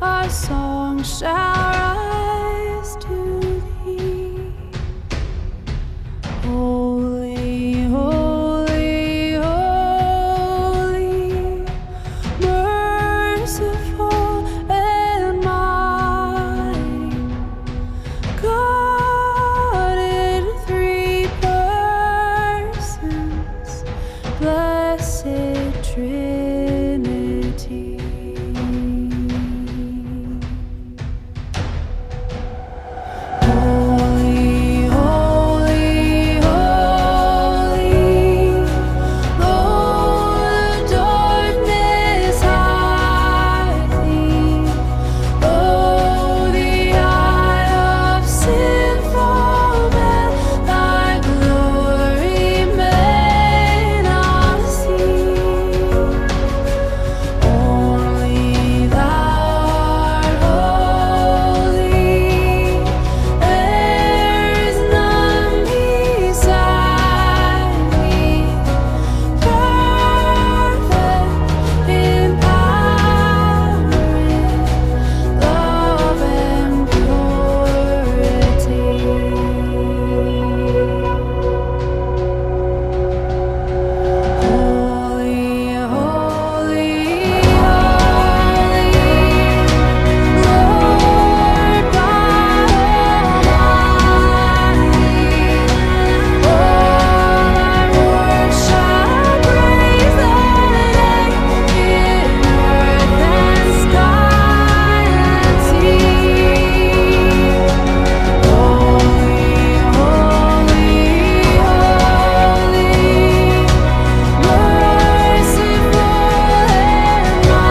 our song shall rise to thee. Holy, holy, holy, merciful and mighty, God in three persons, blessed Trinity. Holy, holy, holy, Lord, darkness hide thee. Though the eye of sinful man thy glory may not see, only thou art holy. There's none beside thee, perfect in power, love and purity. Holy, holy, holy, Lord God Almighty, all our works shall praise thy name in earth and sky and sea. Holy, holy, holy, merciful and mighty, God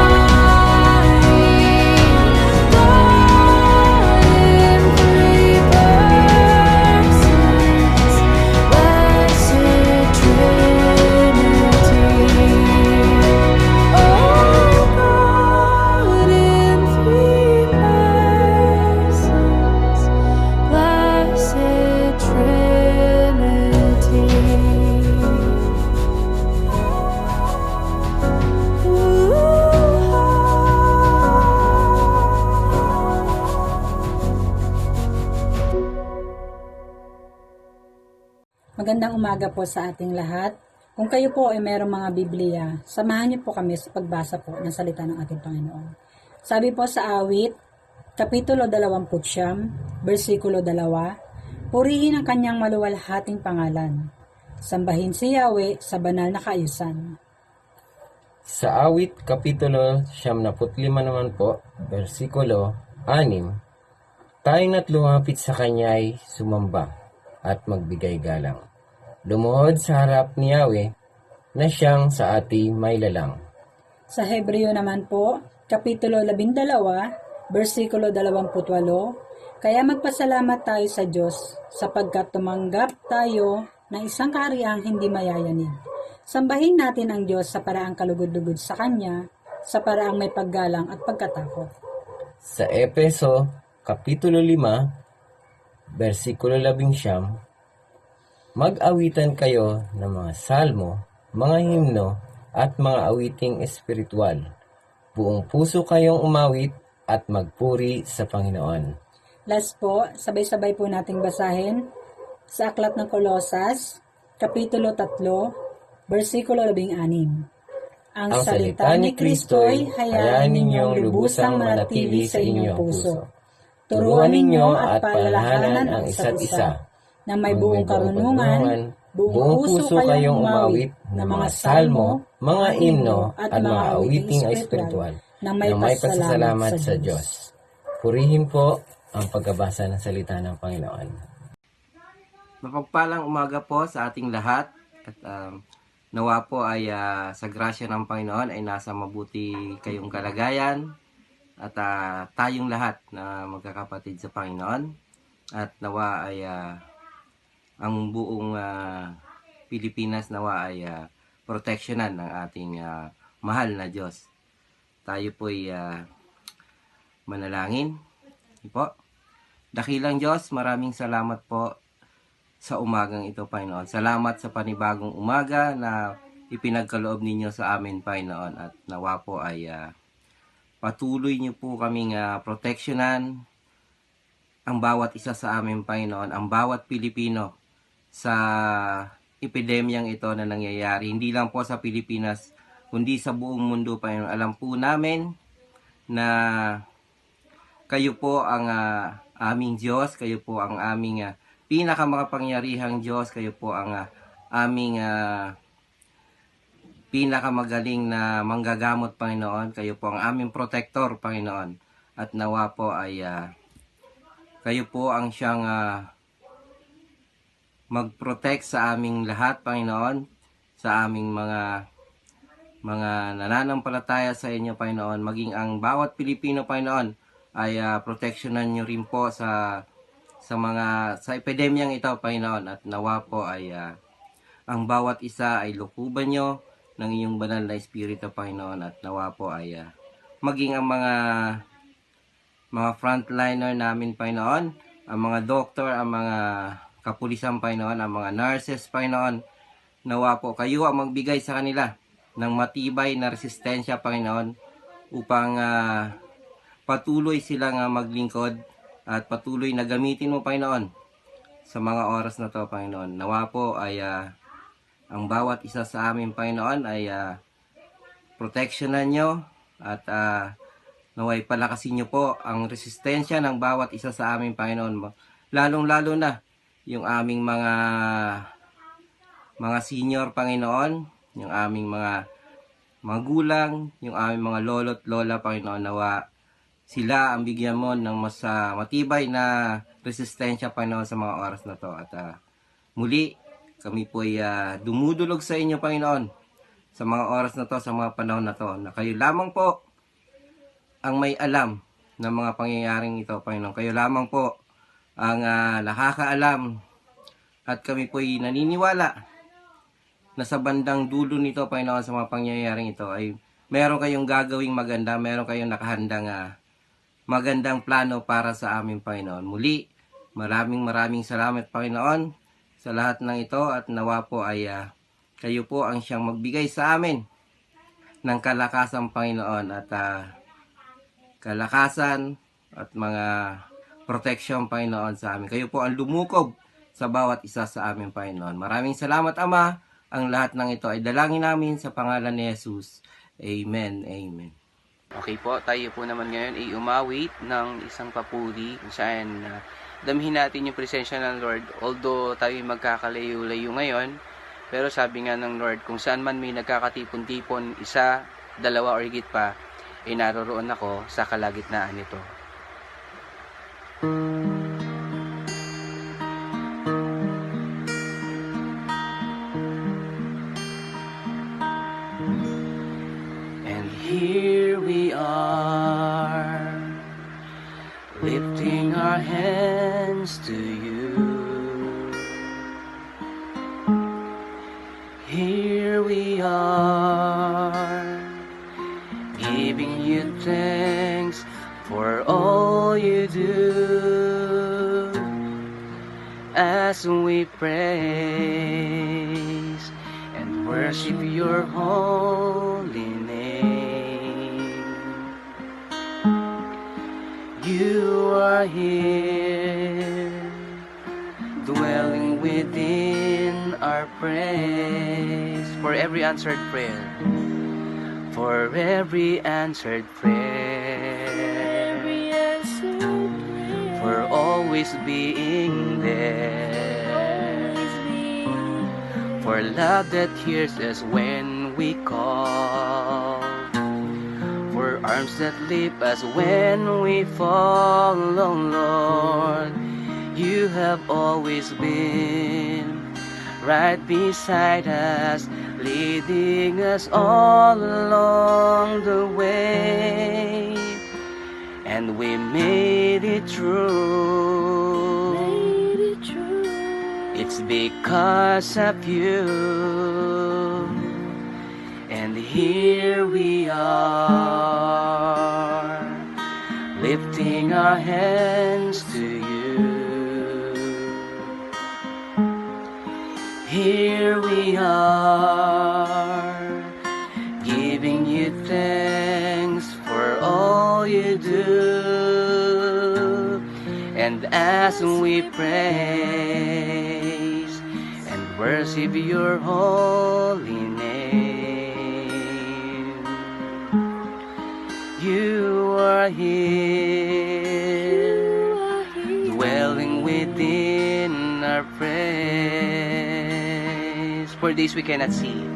in three persons, blessed Trinity. Oh, God in three persons, blessed Trinity. Magandang umaga po sa ating lahat. Kung kayo po ay mayroong mga Biblia, samahan niyo po kami sa pagbasa po ng salita ng ating Panginoon. Sabi po sa awit, Kapitulo 29, versikulo 2, purihin ang kanyang maluwalhating pangalan. Sambahin si Yahweh sa banal na kaayusan. Sa awit, Kapitulo 95 naman po, versikulo 6, tayo na't lumapit sa kanya ay sumamba at magbigay galang. Lumuhod sa harap ni Yahweh na siyang sa ating may lalang. Sa Hebreo naman po, Kapitulo 12, versikulo 28, kaya magpasalamat tayo sa Diyos sapagkat tumanggap tayo ng isang kahariang hindi mayayanig. Sambahin natin ang Diyos sa paraang kalugod-lugod sa Kanya, sa paraang may paggalang at pagkatakot. Sa Epeso, Kapitulo 5, versikulo 11, mag-awitan kayo ng mga salmo, mga himno, at mga awiting espiritual. Buong puso kayong umawit at magpuri sa Panginoon. Last po, sabay-sabay po nating basahin sa Aklat ng Kolosas, Kapitulo 3, versikulo 16. Ang salita ni Kristo'y hayaan ninyong lubusang manatili sa inyong puso. Turuan ninyo at paalalahanan ang isa't isa, na may buong karunungan, buong puso kayong umawit ng mga salmo, mga himno, at mga awiting espiritual, na may pasasalamat sa Diyos. Purihin po ang pagbabasa ng salita ng Panginoon. Mapagpalang umaga po sa ating lahat at nawa po ay sa grasya ng Panginoon ay nasa mabuti kayong kalagayan at tayong lahat na magkakapatid sa Panginoon at nawa ay ang buong Pilipinas nawa ay proteksyonan ng ating mahal na Diyos. Tayo po ay manalangin. Po. Dakilang Diyos, maraming salamat po sa umagang ito, Panginoon. Salamat sa panibagong umaga na ipinagkaloob ninyo sa amin, Panginoon. At nawa po ay patuloy niyo po kaming proteksyonan, ang bawat isa sa amin, Panginoon, ang bawat Pilipino sa epidemyang ito na nangyayari. Hindi lang po sa Pilipinas, kundi sa buong mundo, Panginoon. Alam po namin na kayo po ang aming Diyos, kayo po ang aming pinakamakapangyarihang Diyos, kayo po ang aming pinakamagaling na manggagamot, Panginoon. Kayo po ang aming protector, Panginoon. At nawa po ay kayo po ang siyang mag-protect sa aming lahat, Panginoon, sa aming mga nananampalataya sa inyo, Panginoon, maging ang bawat Pilipino, Panginoon, ay proteksyonan nyo rin po sa epidemyang ito, Panginoon, at nawa po ay ang bawat isa ay lukuban nyo ng iyong banal na Espiritu, Panginoon, at nawa po ay maging ang mga frontliner namin, Panginoon, ang mga doktor, ang mga kapulisan, Panginoon, ang mga nurses, Panginoon, nawa po kayo ang magbigay sa kanila ng matibay na resistensya, Panginoon, upang patuloy silang maglingkod at patuloy na gamitin mo, Panginoon, sa mga oras na to, Panginoon. Nawa po ay ang bawat isa sa amin, Panginoon, ay proteksyonan nyo at naway palakasin nyo po ang resistensya ng bawat isa sa amin, Panginoon. Lalong-lalo na yung aming mga senior, Panginoon, yung aming mga magulang, yung aming mga lolo't lola, Panginoon, nawa sila ang bigyan mo ng mas matibay na resistensya, Panginoon, sa mga oras na to. At muli, kami po ay dumudulog sa inyo, Panginoon, sa mga oras na to, sa mga panahon na to, na kayo lamang po ang may alam ng mga pangyayaring ito, Panginoon. Kayo lamang po ang nakakaalam at kami po ay naniniwala na sa bandang dulo nito, Panginoon, sa mga pangyayaring ito ay meron kayong gagawing maganda, meron kayong nakahandang magandang plano para sa amin, Panginoon. Muli, maraming salamat, Panginoon, sa lahat ng ito at nawa po ay kayo po ang siyang magbigay sa amin ng kalakasan, Panginoon, at kalakasan at mga protection, Panginoon, sa amin. Kayo po ang lumukob sa bawat isa sa amin, Panginoon. Maraming salamat, Ama. Ang lahat ng ito ay dalangin namin sa pangalan ni Jesus. Amen. Amen. Okay po, tayo po naman ngayon ay umawit ng isang papuri kung saan damhin natin yung presensya ng Lord. Although tayo magkakalayo-layo ngayon, pero sabi nga ng Lord, kung saan man may nagkakatipon-tipon, isa, dalawa, or higit pa, ay naroroon ako sa kalagitnaan nito. And here we are, lifting our hands to you. Here we are, giving you thanks for all you do, as we praise and worship your holy name. You are here, dwelling within our praise, for every answered prayer, for every answered prayer, for always being there, for love that hears us when we call, for arms that lift us when we fall. Oh Lord, you have always been right beside us, leading us all along the way, and we made it through. It's because of you. And here we are, lifting our hands to you. Here we are, giving you thanks for all And as we praise and worship your holy name, you are here, dwelling within our praise. For this we cannot see,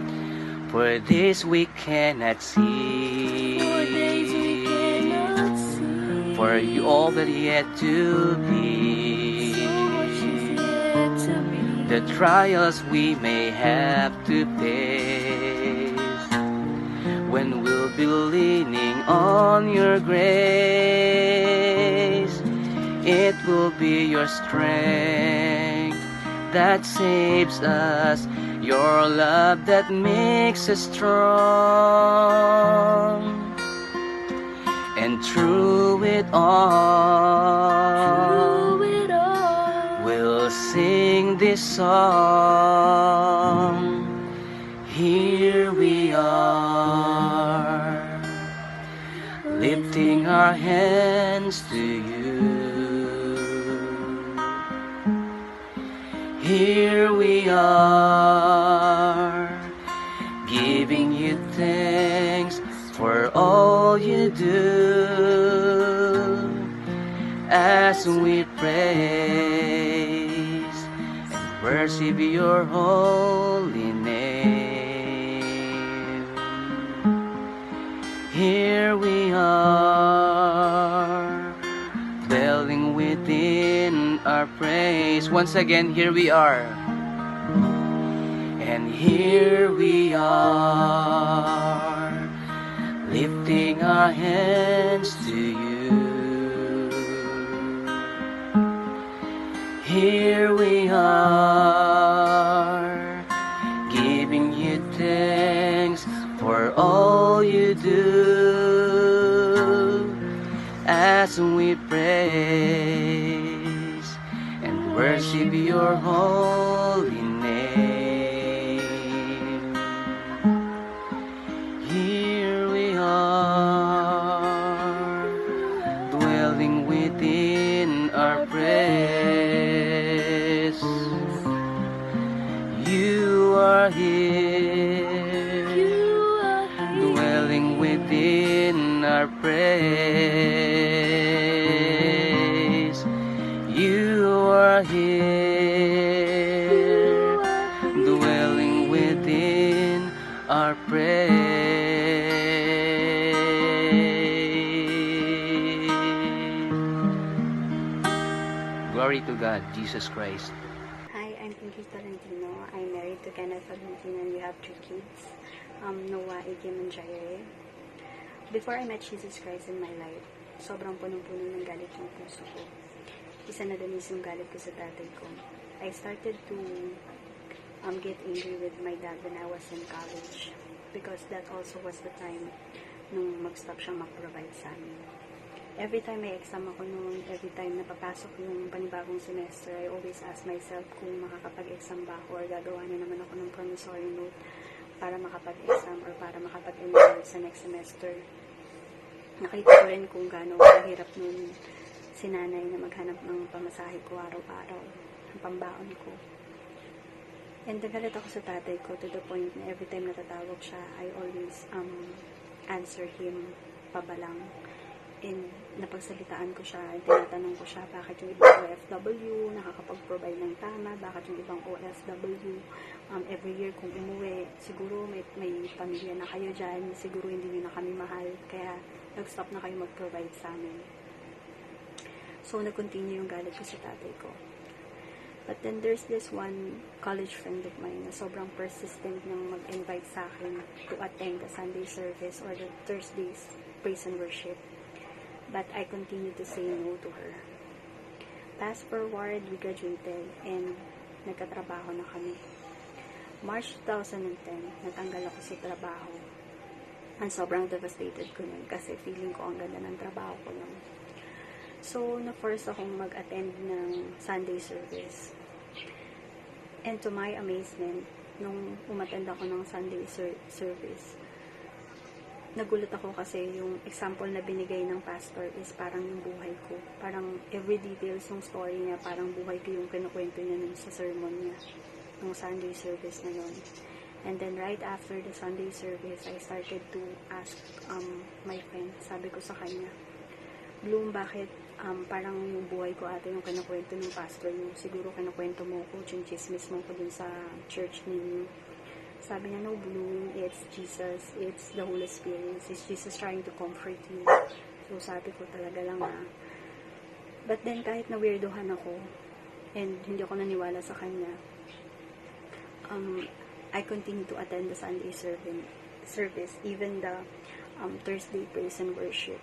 for this we cannot see, for you all that yet to be, the trials we may have to face, when we'll be leaning on your grace. It will be your strength that saves us, your love that makes us strong. And through it all, we'll sing this song. Here we are, lifting our hands to you. Here we are, giving you thanks for all you do, as we praise and worship your holy name. Here we are, dwelling within our praise. Once again, here we are. And here we are, lifting our hands to you. Here we are, giving you thanks for all you do, as we praise and worship your holy name. Here we are, dwelling within our praise. You are here, dwelling within our praise. You are here, dwelling within our praise. Glory to God, Jesus Christ. Hi, I'm Pinky Tolentino. I'm married to Kenneth Tolentino and we have 3 kids, Noah, Iggy, and Jaire. Before I met Jesus Christ in my life, sobrang punong-puno ng galit yung puso ko. Isa na din is yung galit ko sa tatay ko. I started to get angry with my dad when I was in college because that also was the time nung mag-stop siyang mag-provide sa amin. Every time may exam ako noon, every time napapasok yung panibagong semester, I always ask myself kung makakapag-exam ba ako or gagawa na naman ako ng promissory note para makapag-exam or para makapag-enroll sa next semester. Nakita ko rin kung gaano kahirap nun si nanay na maghanap ng pamasahe ko araw-araw, ng pambaon ko. And nagalit ako sa tatay ko to the point na every time natatawag siya, I always answer him pabalang. And napagsalitaan ko siya, tinatanong ko siya bakit yung ibang OFW nakakapag-provide ng tama, bakit yung ibang OFW every year kung umuwi, siguro may pamilya na kayo dyan, siguro hindi nyo na kami mahal, kaya nag-stop na kayo mag-provide sa amin. So, nag-continue yung galit ko sa tatay ko. But then, there's this one college friend of mine na sobrang persistent niyang mag-invite sa akin to attend the Sunday service or the Thursday's praise and worship. But I continued to say no to her. Fast forward, we graduated and nagkatrabaho na kami. March 2010, natanggal ako sa trabaho. And sobrang devastated ko nun kasi feeling ko ang ganda ng trabaho ko nun. So, na-force akong mag-attend ng Sunday service. And to my amazement, nung umattend ako ng Sunday service, nagulat ako kasi yung example na binigay ng pastor is parang yung buhay ko. Parang every details yung story niya, parang buhay ko yung kinukwento niya nun sa sermon niya, yung Sunday service na yun. And then right after the Sunday service, I started to ask my friend, sabi ko sa kanya, Bloom, bakit parang yung buhay ko ate yung kinukwento ng pastor, yung siguro kinukwento mo ko, yung chismis mo ko dun sa church ninyo. Sabi niya, no, Bloom, it's Jesus, it's the Holy Spirit, it's Jesus trying to comfort you. So sabi ko talaga lang but then kahit na weirdohan ako, and hindi ako naniwala sa kanya, I continue to attend the Sunday service, even the Thursday praise and worship.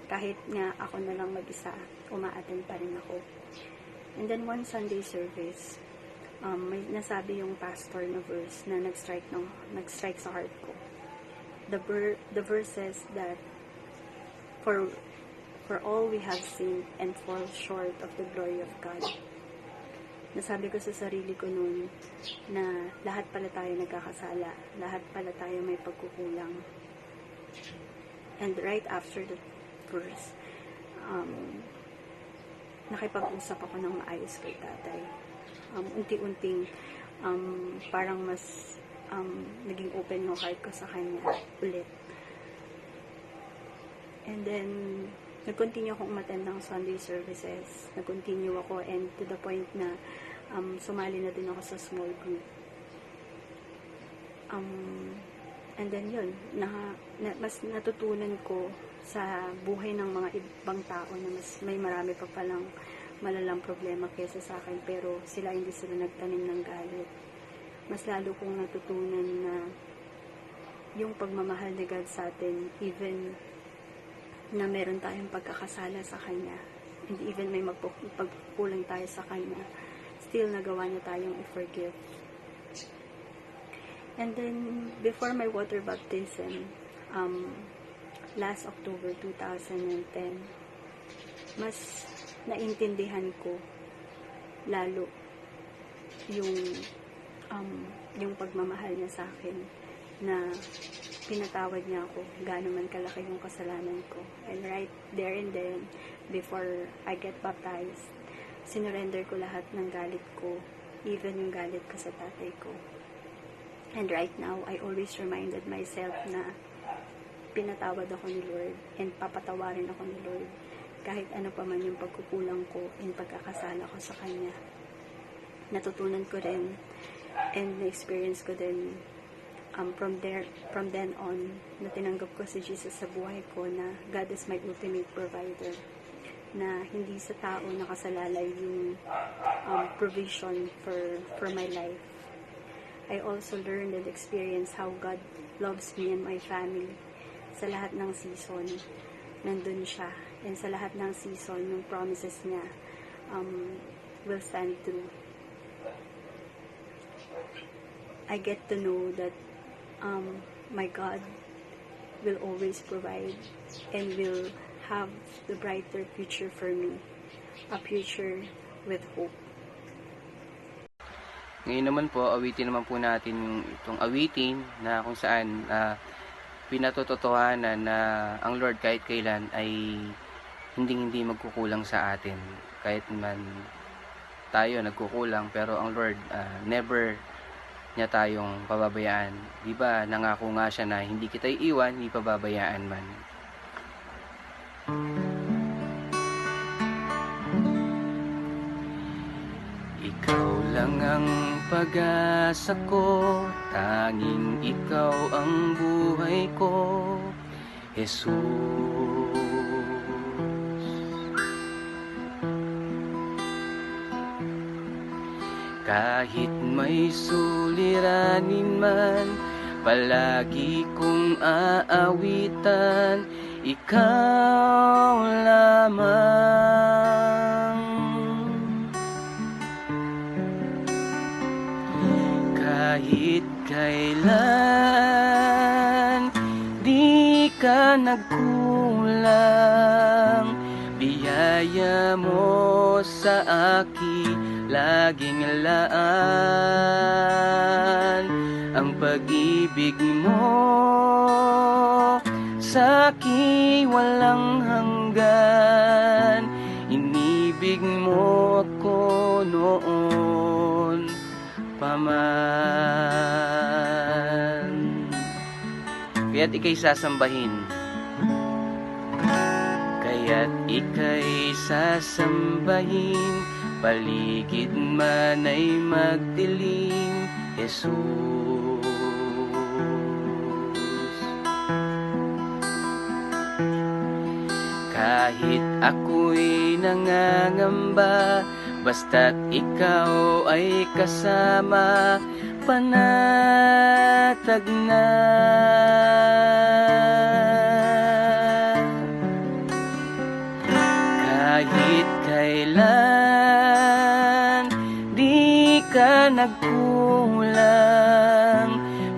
Kahit nga ako na lang mag-isa, uma-attend pa rin ako. And then one Sunday service, may nasabi yung pastor na verse na nag-strike sa heart ko. The verse says that for all we have sinned and fall short of the glory of God. Nasabi ko sa sarili ko noon na lahat pala tayo nagkakasala, lahat pala tayo may pagkukulang. And right after the verse, nakipag-usap ako ng maayos kay tatay. Unti-unting parang mas naging open yung heart ko sa kanya ulit. And then nag-continue akong umattend ng Sunday services. Nag-continue ako, and to the point na sumali na din ako sa small group. And then yun, mas natutunan ko sa buhay ng mga ibang tao na mas may marami pa palang malalang problema kaysa sa akin, pero hindi sila nagtanim ng galit. Mas lalo kong natutunan na yung pagmamahal ni God sa atin, even na meron tayong pagkakasala sa Kanya, and even may pagkulang tayo sa Kanya, still nagawa niya tayong i-forgive. And then, before my water baptism, last October 2010, mas naintindihan ko lalo yung pagmamahal niya sa akin, na pinatawad niya ako gaano man kalaki yung kasalanan ko. And right there and then, before I get baptized, sinurrender ko lahat ng galit ko, even yung galit ko sa tatay ko. And right now, I always reminded myself na pinatawad ako ni Lord and papatawarin ako ni Lord kahit ano pa man yung pagkukulang ko and pagkakasala ko sa Kanya. Natutunan ko rin and na-experience ko din from then on, na tinanggap ko si Jesus sa buhay ko, na God is my ultimate provider, na hindi sa tao nakasalalay yung provision for my life. I also learned and experienced how God loves me and my family. Sa lahat ng season, nandun siya. And sa lahat ng season, yung promises niya will stand through. I get to know that my God will always provide and will have the brighter future for me, a future with hope. Ngayon naman po, awitin naman po natin itong awitin na kung saan pinatototohanan na ang Lord kahit kailan ay hindi magkukulang sa atin. Kahit man tayo nagkukulang, pero ang Lord never niya tayong pababayaan. Diba, nangako nga siya na hindi kita iiwan, hindi pababayaan man. Ikaw lang ang pag-asa ko, tanging ikaw ang buhay ko, Jesus. Kahit may suliranin man, palagi kong aawitan, ikaw lamang. Kahit kailan di ka nagkulang, biyaya mo sa akin laging laan. Ang pag-ibig mo sa'ki walang hanggan. Inibig mo ako noon pa man. Kaya't ika'y sasambahin, kaya't ika'y sasambahin, paligid man ay magdilim, Jesus. Kahit ako'y nangangamba, basta't ikaw ay kasama, panatag na. Kahit kailan di ka nagkulang,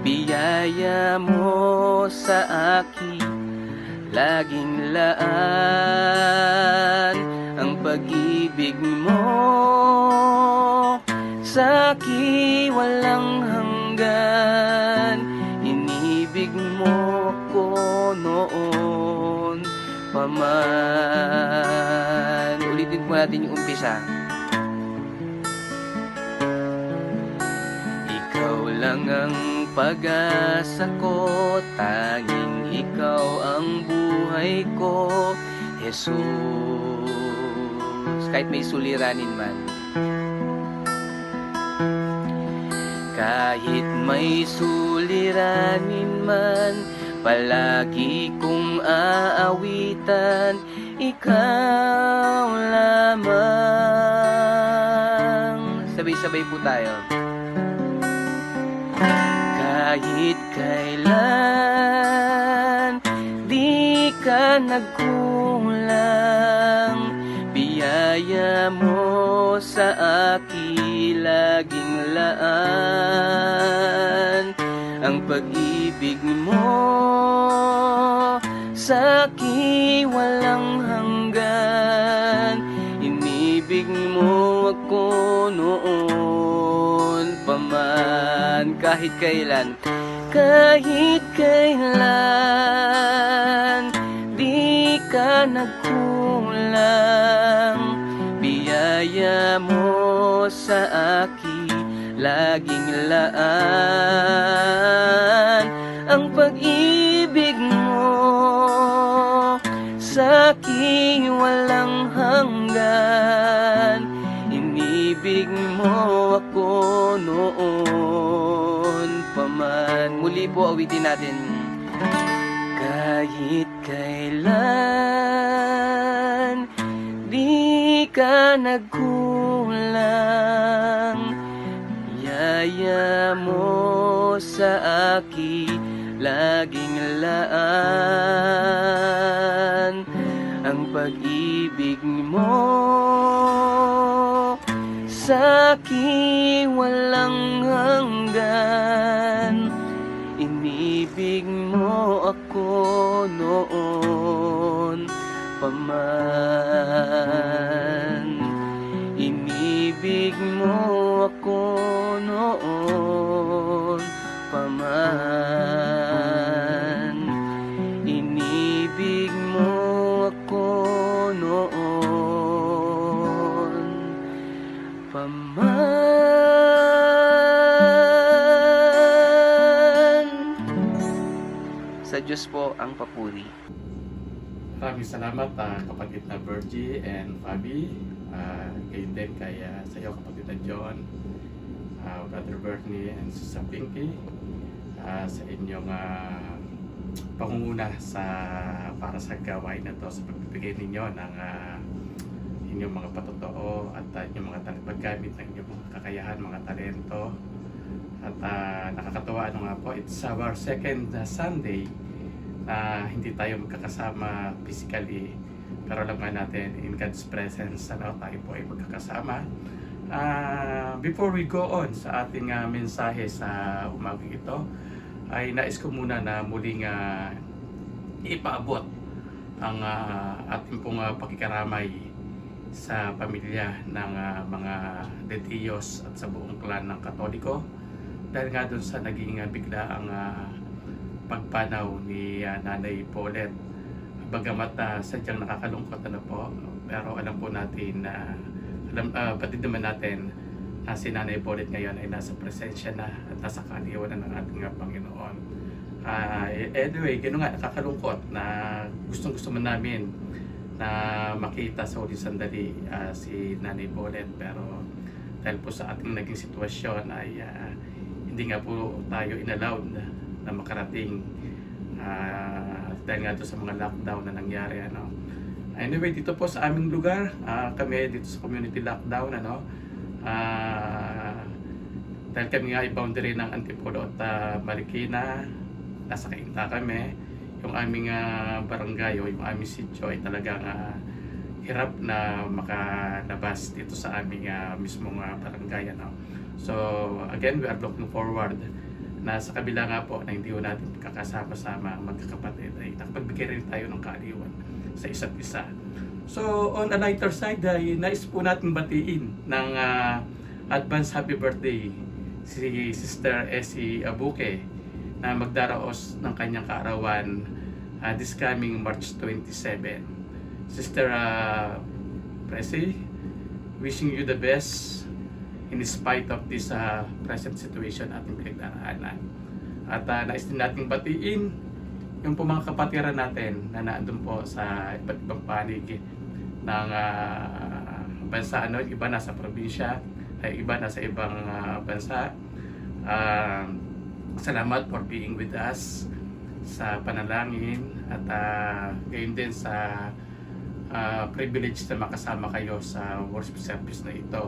biyaya mo sa akin laging laan. Ang pag-ibig mo sa'ki walang hanggan. Inibig mo ko noon pa man. Ulitin po natin yung umpisa. Ikaw lang ang pag-asa ko, tanging ikaw ang buhay ko, Jesus. Kahit may suliranin man, kahit may suliranin man, palagi kong aawitan, ikaw lamang. Sabay-sabay po tayo. Kahit kailan di ka nagkulang, biyaya mo sa akin laging laan. Ang pag-ibig mo sa'kin walang hanggan. Inibig mo ako noon pa man. Kahit kailan, kahit kailan di ka nagkulang, biyaya mo sa akin laging laan. Ang pag-ibig mo sa'kin walang hanggan. Inibig mo ako noon pa man. Muli po awitin natin. Kahit kailan di ka nagkulang, yaya mo sa akin laging laan. Ang pag-ibig mo sa'kin walang hanggan. Inibig mo ako noon pa man. Inibig mo ako noon pa man. Inibig mo ako noon pa man. Sa Diyos po ang papuri. Maraming salamat kapatid na Virgie and Fabi. Kayo din kay sa iyo kapatid na John, Brother Bernie and Sister Pinky, sa inyong pangunguna para sa gawain na to, sa pagbibigay ninyo ng inyong mga patotoo at inyong mga paggamit ng inyong mga kakayahan, mga talento. At nakakatuwa nga po, it's our second Sunday na hindi tayo magkakasama physically, pero alam nga natin in God's presence tayo po ay magkakasama. Before we go on sa ating mensahe sa umagang ito, ay nais ko muna na muling ipaabot ang ating pong pakikaramay sa pamilya ng mga Dedillos at sa buong clan ng Katoliko, dahil nga doon sa naging biglaang pagpanaw ni Nanay Paulette. Bagamat sadyang nakakalungkot po, pero alam po natin na batid naman natin na si Nanay Paulette ngayon ay nasa presensya na at nasa kaaliwanan ng ating Panginoon. Anyway, gano'n nga, nakakalungkot na gustong-gusto man namin na makita sa huling sandali si Nanay Paulette, pero dahil po sa ating naging sitwasyon ay hindi nga po tayo inallowed na makarating dahil nga sa mga lockdown na nangyari. Anyway, dito po sa aming lugar, kami dito sa community lockdown, dahil kami nga i-boundary ng Antipolo at Marikina, nasa Cainta kami. Yung aming barangay o yung aming sitio ay talagang hirap na makalabas dito sa aming mismong barangay. So again, we are looking forward na sa kabila nga po na hindi ko natin kakasama-sama magkakapatid ay nakapagbigay rin tayo ng kaaliwan sa isa't isa. So on a lighter side ay nais po natin batiin ng advance happy birthday si Sister Essie Abuque na magdaraos ng kanyang kaarawan this coming March 27. Sister Presi, wishing you the best in spite of this present situation ating pinagdaraanan. At nais din nating batiin yung po mga kapatiran natin na naandun po sa iba't ibang panig ng bansa. Iba nasa probinsya, ay iba nasa ibang bansa. Salamat for being with us sa panalangin at gayon din sa privilege na makasama kayo sa worship service na ito.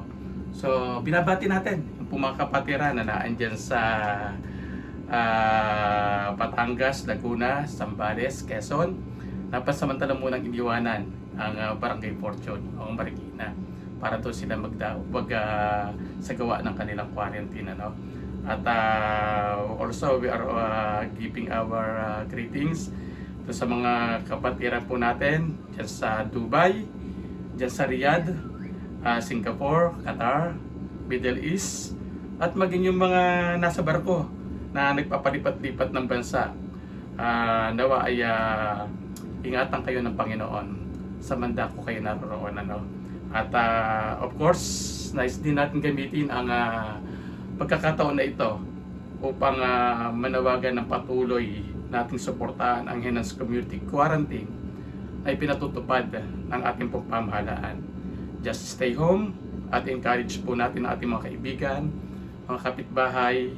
So, binabati natin yung mga kapatiran na naandyan sa Batangas, Laguna, Zambales, Quezon. Napasamantala munang iniwanan ang Barangay Fortune o Marikina para to sila magsagawa ng kanilang quarantine. At also, we are giving our greetings to sa mga kapatiran po natin dyan sa Dubai, dyan sa Riyadh, Singapore, Qatar, Middle East, at maging yung mga nasa barko na nagpapalipat-lipat ng bansa. Nawa ay ingatan kayo ng Panginoon sa manda ko kayo naroon. At of course, nais din natin gamitin ang pagkakataon na ito upang manawagan ng patuloy nating suportahan ang Enhanced Community Quarantine ay pinatutupad ng ating pamahalaan. Just stay home at encourage po natin ang ating mga kaibigan, mga kapitbahay,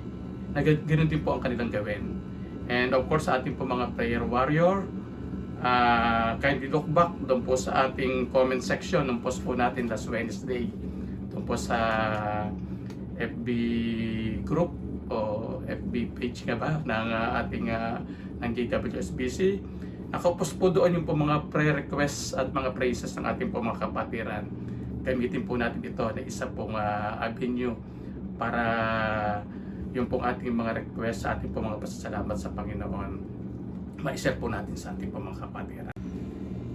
na ganoon din po ang kanilang gawin. And of course, sa ating po mga prayer warrior, kindly look back doon po sa ating comment section ng post po natin last Wednesday. Doon po sa FB group o FB page nga ba ng ating ng JWSBC. Nakapost po doon yung po mga prayer requests at mga praises ng ating po mga kapatiran. Gamitin po natin ito na isa pong avenue para yung pong ating mga requests sa ating po mga pasasalamat sa Panginoon ma-share po natin sa ating po mga kapatiran.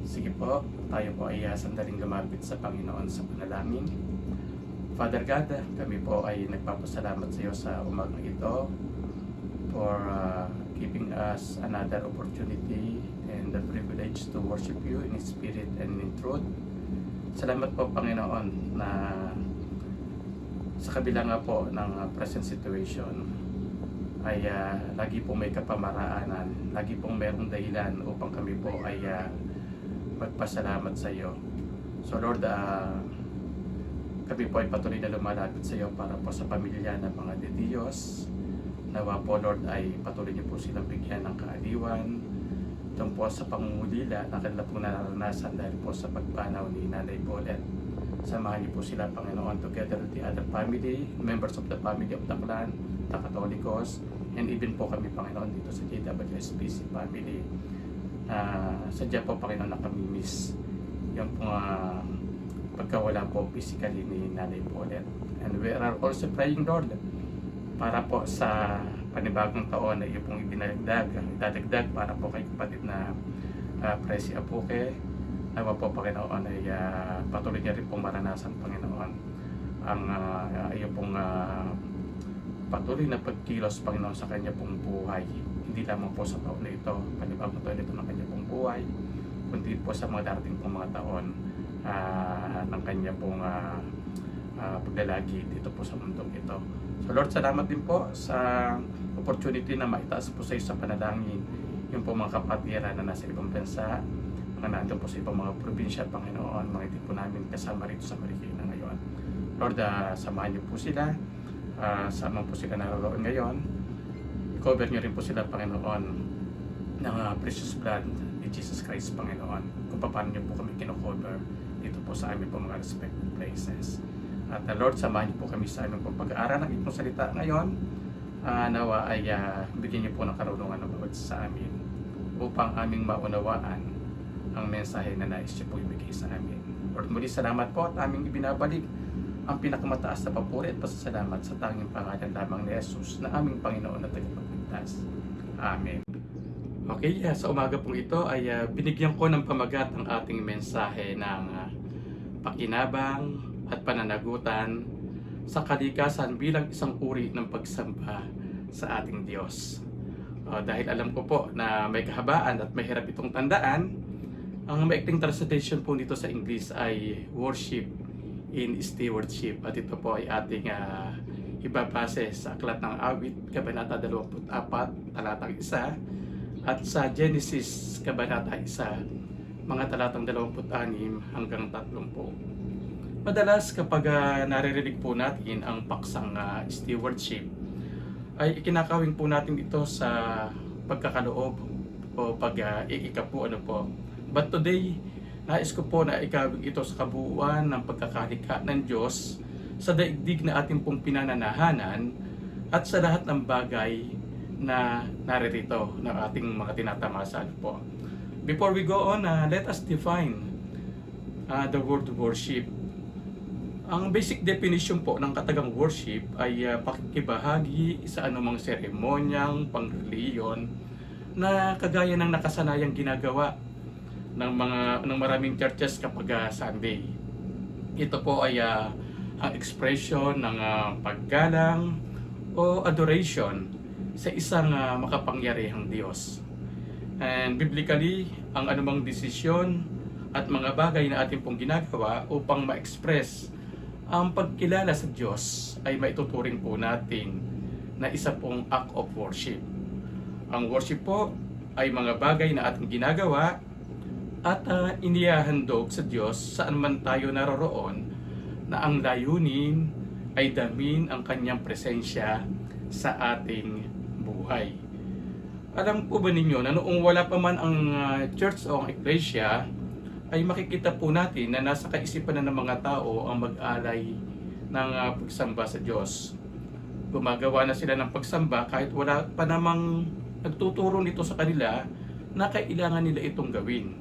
Sige po, tayo po ay sandaling lumapit sa Panginoon sa panalangin. Father God, kami po ay nagpapasalamat sa iyo sa umagang ito for giving us another opportunity and the privilege to worship you in spirit and in truth. Salamat po Panginoon na sa kabila nga po ng present situation ay lagi pong may kapamaraanan, lagi pong mayroong dahilan upang kami po ay magpasalamat sa iyo. So Lord, kami po ay patuloy na lumalapit sa iyo para po sa pamilya ng mga de Diyos. Nawa po Lord ay patuloy niyo po silang bigyan ng kaaliwan itong po sa pangungulila na kanila po naranasan dahil po sa pagpanaw ni Nanay Paulette. Samahan niyo po sila Panginoon together with the other family, members of the family of the clan, the Catholicos, and even po kami Panginoon dito sa JWSBC family. Sadya po Panginoon na kami miss yung pagkawala po physically ni Nanay Paulette. And we are also praying Lord para po sa panibagong taon na iyo pong idadagdag para po kay kapatid na Presi Abuque. Nawa po Panginoon ay patuloy niya rin pong maranasan Panginoon ang iyo pong patuloy na pagkilos Panginoon sa kanya pong buhay. Hindi hindi lamang po sa taon na ito, panibagong taon ito ng kanya pong buhay, kundi po sa mga darating pong mga taon ng kanya pong paglalagi dito po sa mundong ito. So Lord, salamat din po sa opportunity na maitaas po sa iyo sa panalangin yung po mga kapatiran na nasa ibang bansa, mga nandun po sa ibang mga probinsya, Panginoon, mga hindi po namin kasama rito sa Marikina ngayon. Lord, samahan niyo po sila, saan po sila naroon ngayon, i-cover niyo rin po sila, Panginoon, ng precious blood ni Jesus Christ, Panginoon, kung paano niyo po kami kino-cover dito po sa aming po mga respected places. At Lord, samahan niyo po kami sa aming pag-aaral ng itong salita ngayon. Nawa ay bigyan niyo po ng karunungan ng bawat sa amin upang aming maunawaan ang mensahe na nais niyo po ibigay sa amin. Lord, muli salamat po at aming ibinabalik ang pinakamataas na papuri at pasasalamat sa tanging pangalan lamang ni Jesus na aming Panginoon at Tagapagligtas. Amen. Okay, sa umaga pong ito ay binigyan ko ng pamagat ang ating mensahe ng pakinabang at pananagutan sa kalikasan bilang isang uri ng pagsamba sa ating Diyos. Dahil alam ko po na may kahabaan at mahirap itong tandaan, ang maikling translation po nito sa English ay worship in stewardship. At ito po ay ating ibabase sa Aklat ng Awit, Kabanata 24, talatang 1, at sa Genesis, Kabanata 1, mga talatang 26 hanggang 30. Madalas kapag naririnig po natin ang paksang stewardship, ay ikinakawin po natin ito sa pagkakaloob o pag-iika po. But today, nais ko po na ikawin ito sa kabuuan ng pagkakalikha ng Diyos sa daigdig na ating pong pinananahanan at sa lahat ng bagay na naririto ng ating mga tinatamasan po. Before we go on, let us define the word worship. Ang basic definition po ng katagang worship ay pakikibahagi sa anumang seremonyang pangreliyon na kagaya ng nakasanayang ginagawa ng maraming churches kapag Sunday. Ito po ay ang expression ng paggalang o adoration sa isang makapangyarihang Diyos. And biblically, ang anumang desisyon at mga bagay na ating pong ginagawa upang ma-express ang pagkilala sa Diyos ay maituturing po natin na isa pong act of worship. Ang worship po ay mga bagay na ating ginagawa at inihahandog sa Diyos saan man tayo naroroon na ang layunin ay damin ang kanyang presensya sa ating buhay. Alam po ba ninyo na noong wala pa man ang church o ang iglesia, ay makikita po natin na nasa kaisipan na ng mga tao ang mag-alay ng pagsamba sa Diyos. Gumagawa na sila ng pagsamba kahit wala pa namang nagtuturo nito sa kanila na kailangan nila itong gawin.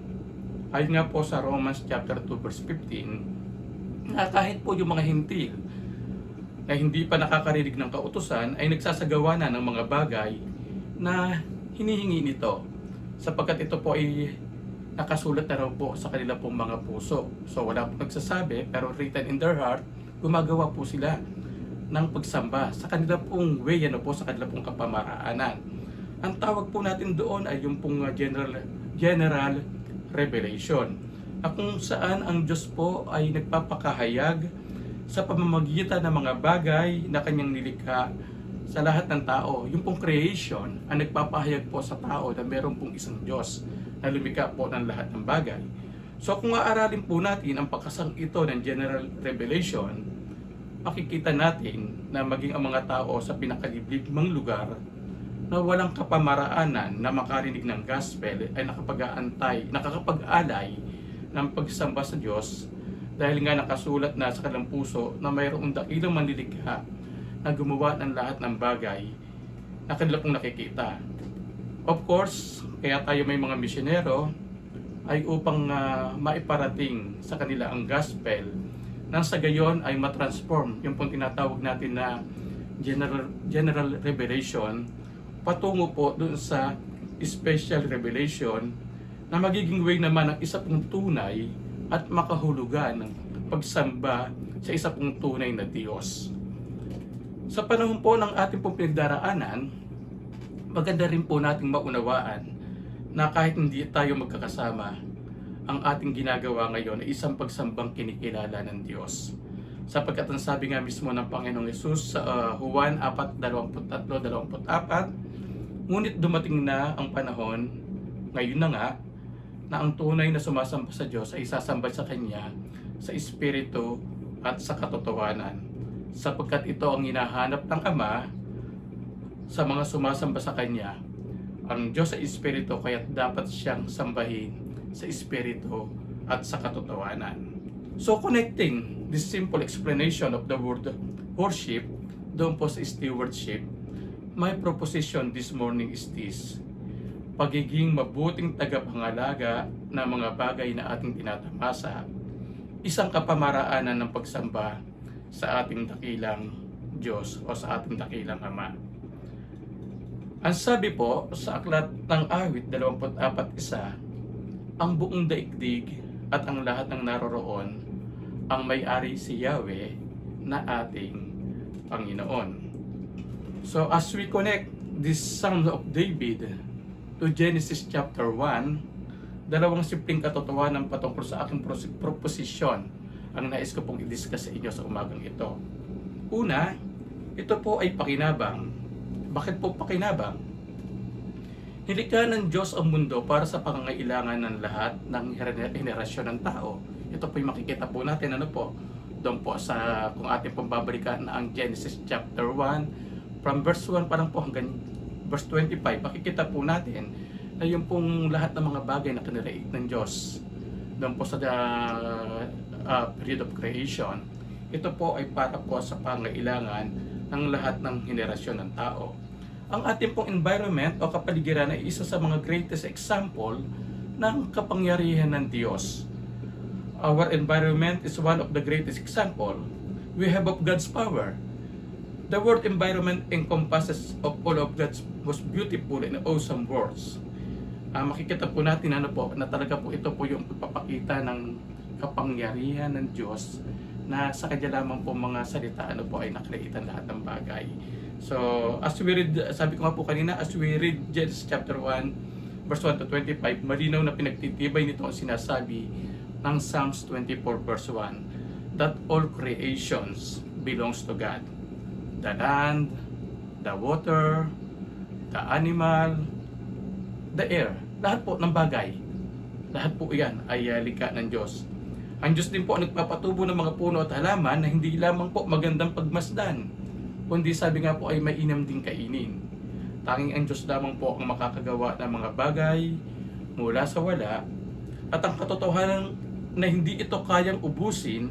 Ayon nga po sa Romans chapter 2 verse 15, na kahit po yung mga hintil na hindi pa nakakarinig ng kautusan ay nagsasagawa na ng mga bagay na hinihingi nito, sapagkat ito po ay nakasulat na raw po sa kanila pong mga puso. So wala pong nagsasabi, pero written in their heart, gumagawa po sila ng pagsamba sa kanila pong way, sa kanila pong kapamaraanan. Ang tawag po natin doon ay yung pong general revelation, na kung saan ang Diyos po ay nagpapakahayag sa pamamagitan ng mga bagay na kanyang nilikha sa lahat ng tao. Yung pong creation ang nagpapahayag po sa tao na meron pong isang Diyos na lumikha po ng lahat ng bagay. So kung aaralin po natin ang pagkasang ito ng general revelation, makikita natin na maging ang mga tao sa pinakaliblibmang lugar na walang kapamaraanan na makarinig ng gospel ay nakakapag-alay ng pagsamba sa Diyos, dahil nga nakasulat na sa kanilang puso na mayroong dakilang manlilikha na gumawa ng lahat ng bagay na kanila pong nakikita. Of course, kaya tayo may mga misyonero ay upang maiparating sa kanila ang gospel, nang sa gayon ay matransform yung pong tinatawag natin na general revelation patungo po dun sa special revelation na magiging way naman ng isa pong tunay at makahulugan ng pagsamba sa isa pong tunay na Diyos. Sa panahon po ng ating pong pinagdaraanan, maganda rin po nating maunawaan na kahit hindi tayo magkakasama, ang ating ginagawa ngayon ay isang pagsambang kinikilala ng Diyos. Sapagkat ang sabi nga mismo ng Panginoong Hesus sa Juan 4:23-24, ngunit dumating na ang panahon, ngayon na nga, na ang tunay na sumasamba sa Diyos ay sasamba sa Kanya sa Espiritu at sa katotohanan. Sapagkat ito ang hinahanap ng Ama sa mga sumasamba sa Kanya. Ang Diyos ay Espiritu, kaya dapat siyang sambahin sa Espiritu at sa katotohanan. So connecting this simple explanation of the word worship doon po sa stewardship, my proposition this morning is this: pagiging mabuting tagapangalaga ng mga bagay na ating tinatamasa, isang kapamaraanan ng pagsamba sa ating dakilang Diyos o sa ating dakilang Ama. Ang sabi po sa aklat ng Awit 24:1, ang buong daigdig at ang lahat ng naroroon, ang may-ari si Yahweh na ating Panginoon. So as we connect this Psalm of David to Genesis chapter 1, dalawang simpleng katotohanan patungkol sa aking proposition ang nais ko pong i-discuss sa inyo sa umagang ito. Una, ito po ay pakinabang. Bakit po pakinabang? Nilikha ng Diyos ang mundo para sa pangangailangan ng lahat ng henerasyon ng tao. Ito po yung makikita po natin, doon po sa, kung ating pong babalikan na ang Genesis chapter 1, from verse 1 parang po hanggang verse 25, makikita po natin na yung pong lahat ng mga bagay na kinreate ng Diyos doon po sa period of creation. Ito po ay para po sa pangangailangan ng lahat ng henerasyon ng tao. Ang ating pong environment o kapaligiran ay isa sa mga greatest example ng kapangyarihan ng Diyos. Our environment is one of the greatest example we have of God's power. The word environment encompasses of all of God's most beautiful and awesome words. Makikita po natin na talaga po ito po yung pagpapakita ng kapangyarihan ng Diyos na sa kanya lamang po mga salita ay nakreate ang lahat ng bagay. So, as we read, sabi ko nga po kanina, as we read Genesis chapter 1, verse 1 to 25, malinaw na pinagtitibay nito ang sinasabi ng Psalms 24 verse 1, that all creations belongs to God. The land, the water, the animal, the air, lahat po ng bagay, lahat po iyan ay likha ng Diyos. Ang Diyos din po ang nagpapatubo ng mga puno at halaman na hindi lamang po magandang pagmasdan, kundi sabi nga po ay mainam din kainin. Tanging ang Diyos lamang po ang makakagawa ng mga bagay mula sa wala, at ang katotohanan na hindi ito kayang ubusin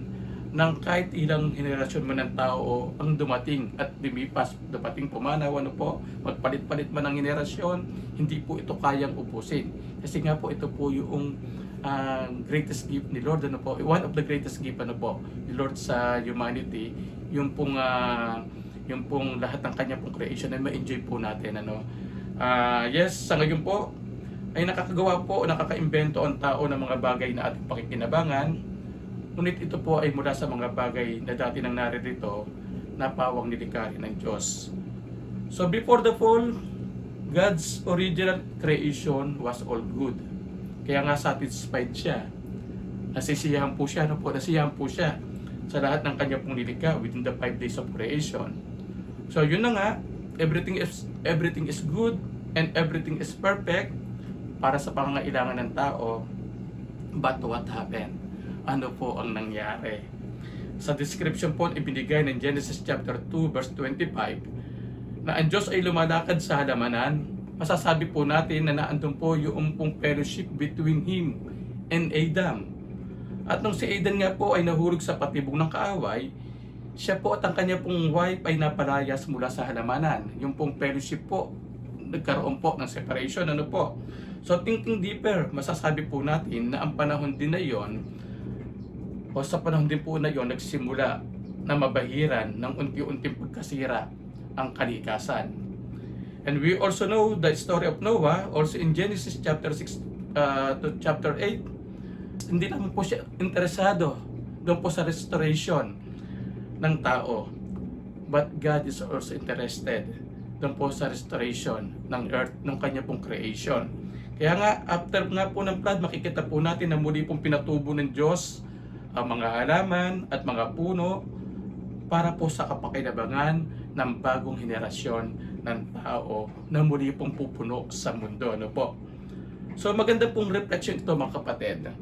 ng kahit ilang henerasyon man ng tao ang dumating at lumipas, dumating pumanaw, magpalit-palit man ng henerasyon, hindi po ito kayang ubusin. Kasi nga po ito po yung greatest gift ni Lord, one of the greatest gift ni Lord sa humanity, yung pong lahat ng kanya pong creation ay ma-enjoy po natin. Yes, sa ngayon po ay nakakagawa po, nakakaimbento ang tao ng mga bagay na ating pakikinabangan, ngunit ito po ay mula sa mga bagay na dati nang naririto na pawang nilikha ng Diyos. So before the fall, God's original creation was all good. Kaya nga satisfied siya. Nasisiyahan po siya, nasiyahan po siya sa lahat ng kanya pong nilikha within the 5 days of creation. So yun na nga, everything is good and everything is perfect para sa pangangailangan ng tao. But what happened? Ano po ang nangyari? Sa description po ibinigay ng Genesis chapter 2 verse 25 na ang Diyos ay lumalakad sa halamanan, masasabi po natin na naandun po yung pong fellowship between Him and Adam. At nung si Adam nga po ay nahulog sa patibong ng kaaway, siya po at ang kanya pong wife ay napalayas mula sa halamanan. Yung pong fellowship po, nagkaroon po ng separation. So thinking deeper, masasabi po natin na ang panahon din na yon, o sa panahon din po na yon, nagsimula na mabahiran ng unti-unting pagkasira ang kalikasan. And we also know the story of Noah, also in Genesis chapter 6 to chapter 8. Hindi naman po siya interesado doon po sa restoration ng tao. But God is also interested doon po sa restoration ng earth, ng kanya pong creation. Kaya nga, after nga po ng flood, makikita po natin na muli pong pinatubo ng Diyos ang mga halaman at mga puno para po sa kapakinabangan ng bagong henerasyon ng tao na muli pong pupuno sa mundo. Ano po? So maganda pong reflection ito mga kapatid,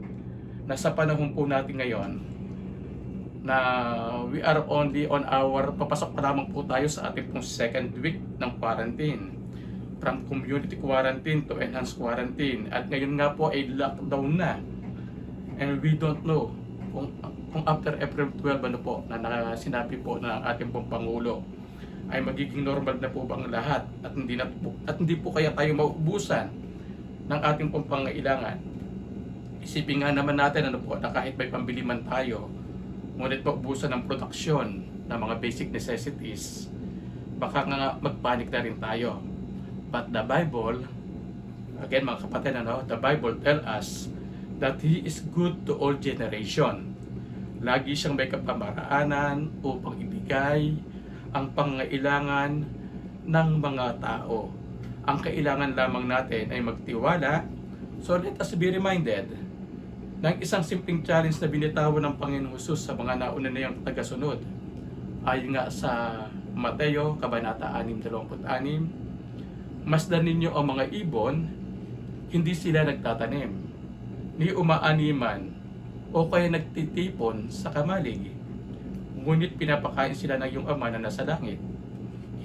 na sa panahon po natin ngayon, na we are only on our, papasok pa lamang po tayo sa ating pong second week ng quarantine. From community quarantine to enhanced quarantine. At ngayon nga po ay lockdown na. And we don't know kung after April 12 ano po, na sinabi po ng ating pong Pangulo, ay magiging normal na po ba ang lahat at hindi po kaya tayo maubusan ng ating pong pangailangan. Isipin nga naman natin ano po, na kahit may pambili man tayo, ngunit maubusan ng produksyon ng mga basic necessities, baka nga magpanik na rin tayo. But the Bible, again mga kapatid, the Bible tell us that He is good to all generation. Lagi siyang may kapamaraanan upang ibigay ang pangailangan ng mga tao. Ang kailangan lamang natin ay magtiwala. So let us be reminded ng isang simpleng challenge na binitawan ng Panginoon Jesus sa mga nauna na niyang tagasunod. Ayon nga sa Mateo, Kabanata 6:26, masdan ninyo ang mga ibon, hindi sila nagtatanim, ni umaaniman, o kaya nagtitipon sa kamalig. Ngunit pinapakain sila ng iyong Ama na nasa langit.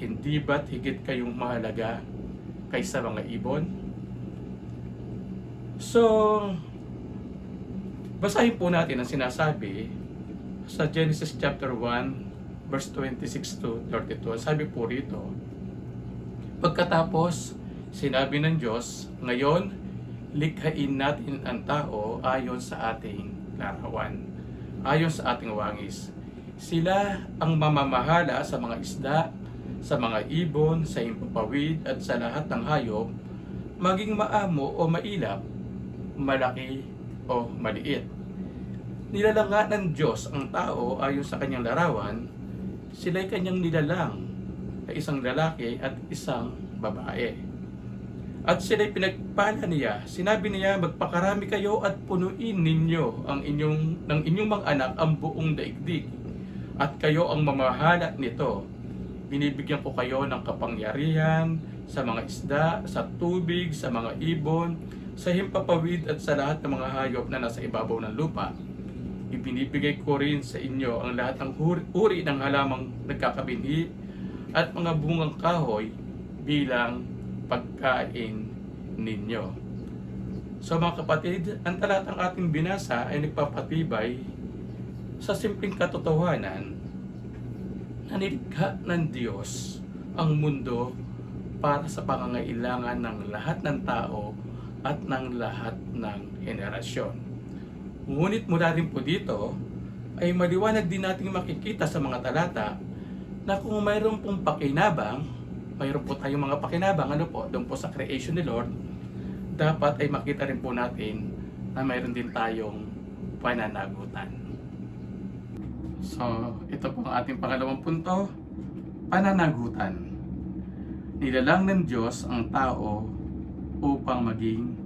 Hindi ba't higit kayong mahalaga kaysa mga ibon? So, basahin po natin ang sinasabi sa Genesis chapter 1, verse 26 to 32. Sabi po rito, pagkatapos, sinabi ng Diyos, ngayon, likhain natin ang tao ayon sa ating larawan, ayon sa ating wangis. Sila ang mamamahala sa mga isda, sa mga ibon, sa himpapawid, at sa lahat ng hayop, maging maamo o mailap, malaki o maliit. Nilalanga ng Diyos ang tao ayon sa kanyang larawan, sila'y kanyang nilalang, na isang lalaki at isang babae. At sila'y pinagpala niya, sinabi niya, magpakarami kayo at punuin ninyo ng inyong mga anak ang buong daigdig, at kayo ang mamahala nito. Binibigyan ko kayo ng kapangyarihan sa mga isda, sa tubig, sa mga ibon, sa himpapawid at sa lahat ng mga hayop na nasa ibabaw ng lupa. Ibinibigay ko rin sa inyo ang lahat ng uri ng halamang nagkakabinhi at mga bungang kahoy bilang pagkain ninyo. So mga kapatid, ang talatang ating binasa ay nagpapatibay sa simpleng katotohanan na nilikha ng Diyos ang mundo para sa pangangailangan ng lahat ng tao at ng lahat ng henerasyon. Ngunit mula rin po dito ay maliwanag din nating makikita sa mga talata na kung mayroon pong pakinabang, mayroon po tayong mga pakinabang, doon po sa creation ni Lord, dapat ay makita rin po natin na mayroon din tayong pananagutan. So, ito po ang ating pangalawang punto, pananagutan. Nilalang ng Diyos ang tao upang maging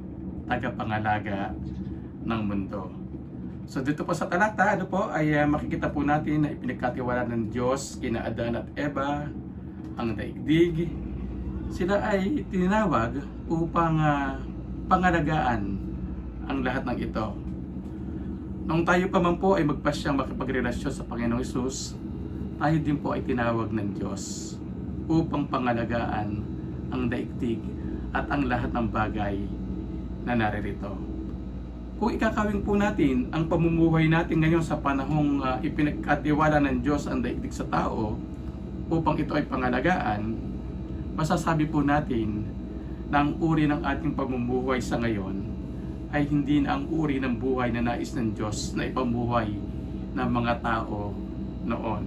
tagapangalaga ng mundo. So dito po sa talata, ay makikita po natin na ipinagkatiwala ng Diyos kina Adan at Eva ang daigdig. Sila ay tinawag upang pangalagaan ang lahat ng ito. Nung tayo pa man po ay magpasyang makipagrelasyon sa Panginoong Hesus, tayo din po ay tinawag ng Diyos upang pangalagaan ang daigdig at ang lahat ng bagay na naririto. Kung ikakawin po natin ang pamumuhay natin ngayon sa panahong ipinagkatiwala ng Diyos ang daigdig sa tao upang ito ay pangalagaan, masasabi po natin na ang uri ng ating pamumuhay sa ngayon ay hindi na ang uri ng buhay na nais ng Diyos na ipamuhay ng mga tao noon.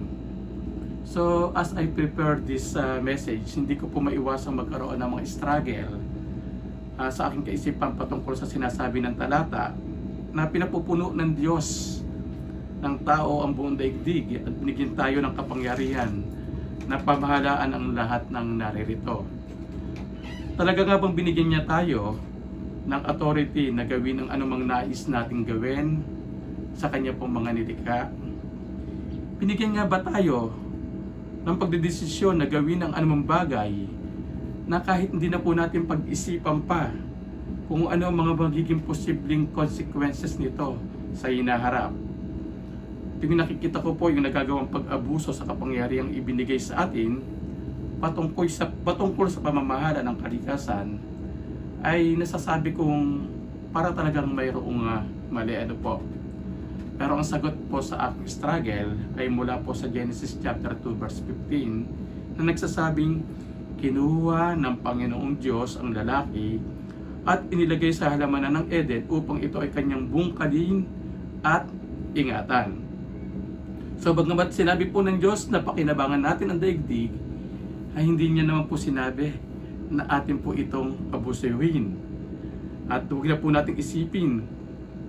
So as I prepare this message, hindi ko po maiwasang magkaroon ng mga struggle sa aking kaisipan patungkol sa sinasabi ng talata na pinapupuno ng Diyos ng tao ang buong daigdig at binigyan tayo ng kapangyarihan na pamahalaan ang lahat ng naririto. Talaga nga bang binigyan niya tayo ng authority na gawin ang anumang nais nating gawin sa kanya pong mga nilikha? Binigyan nga ba tayo ng pagdedesisyon na gawin ang anumang bagay na kahit hindi na po natin pag-isipan pa kung ano ang mga magiging posibleng consequences nito sa hinaharap? Yung nakikita ko po yung nagagawang pag-abuso sa kapangyarihang ibinigay sa atin patungkol sa pamamahala ng kalikasan, ay nasasabi kong para talagang mayroong mali po. Pero ang sagot po sa aking struggle ay mula po sa Genesis chapter 2 verse 15 na nagsasabing, kinuha ng Panginoong Diyos ang lalaki at inilagay sa halamanan ng Eden upang ito ay kanyang bungkalin at ingatan. So bagamat sinabi po ng Diyos na pakinabangan natin ang daigdig, ay hindi niya naman po sinabi na atin po itong abusuhin. At huwag na po natin isipin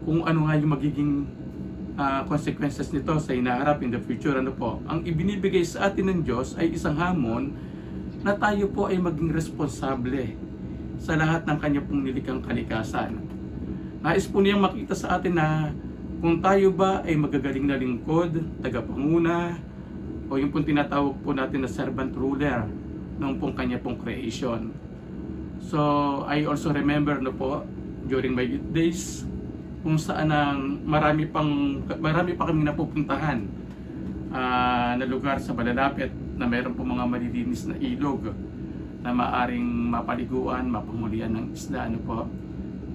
kung ano nga yung magiging consequences nito sa hinaharap in the future. Ano po? Ang ibinibigay sa atin ng Diyos ay isang hamon na tayo po ay maging responsable sa lahat ng kanya pong nilikang kalikasan. Nais po niyang makita sa atin na kung tayo ba ay magagaling na lingkod, tagapanguna, o yung pong tinatawag po natin na servant ruler ng pong kanya pong creation. So, I also remember po, during my youth days, kung saan marami pa kami napupuntahan na lugar sa malalapit na mayroon po mga malilinis na ilog na maaring mapaliguan, mapangulian ng isda. Ano po,